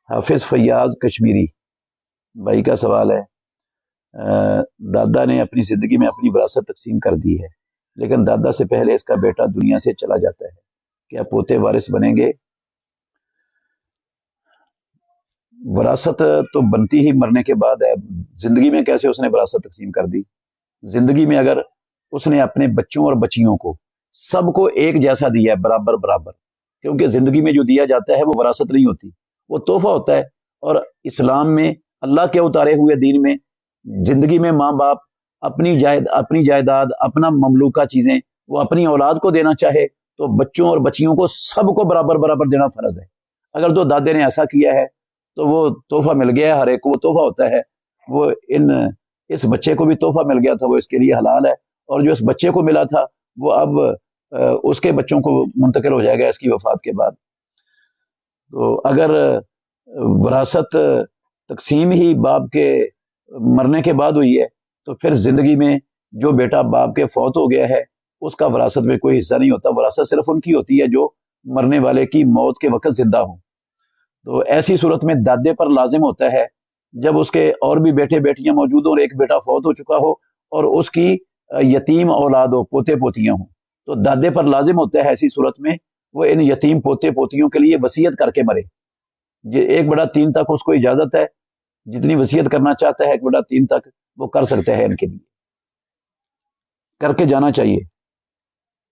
حافظ فیاض کشمیری بھائی کا سوال ہے، دادا نے اپنی زندگی میں اپنی وراثت تقسیم کر دی ہے، لیکن دادا سے پہلے اس کا بیٹا دنیا سے چلا جاتا ہے، کیا پوتے وارث بنیں گے؟ وراثت تو بنتی ہی مرنے کے بعد ہے، زندگی میں کیسے اس نے وراثت تقسیم کر دی؟ زندگی میں اگر اس نے اپنے بچوں اور بچیوں کو سب کو ایک جیسا دیا ہے، برابر برابر، کیونکہ زندگی میں جو دیا جاتا ہے وہ وراثت نہیں ہوتی، وہ تحفہ ہوتا ہے۔ اور اسلام میں، اللہ کے اتارے ہوئے دین میں، زندگی میں ماں باپ اپنی جائیداد، اپنا مملوکہ چیزیں وہ اپنی اولاد کو دینا چاہے تو بچوں اور بچیوں کو سب کو برابر برابر دینا فرض ہے۔ اگر دو دادے نے ایسا کیا ہے تو وہ تحفہ مل گیا ہے، ہر ایک کو وہ تحفہ ہوتا ہے، وہ اس بچے کو بھی تحفہ مل گیا تھا، وہ اس کے لیے حلال ہے، اور جو اس بچے کو ملا تھا وہ اب اس کے بچوں کو منتقل ہو جائے گا اس کی وفات کے بعد۔ تو اگر وراثت تقسیم ہی باپ کے مرنے کے بعد ہوئی ہے تو پھر زندگی میں جو بیٹا باپ کے فوت ہو گیا ہے اس کا وراثت میں کوئی حصہ نہیں ہوتا، وراثت صرف ان کی ہوتی ہے جو مرنے والے کی موت کے وقت زندہ ہوں۔ تو ایسی صورت میں دادے پر لازم ہوتا ہے، جب اس کے اور بھی بیٹے بیٹیاں موجود ہوں اور ایک بیٹا فوت ہو چکا ہو اور اس کی یتیم اولاد ہو، پوتے پوتیاں ہوں، تو دادے پر لازم ہوتا ہے ایسی صورت میں وہ ان یتیم پوتے پوتیوں کے لیے وصیت کر کے مرے۔ 1/3 تک اس کو اجازت ہے، جتنی وصیت کرنا چاہتا ہے 1/3 تک وہ کر سکتا ہے، ان کے لیے کر کے جانا چاہیے۔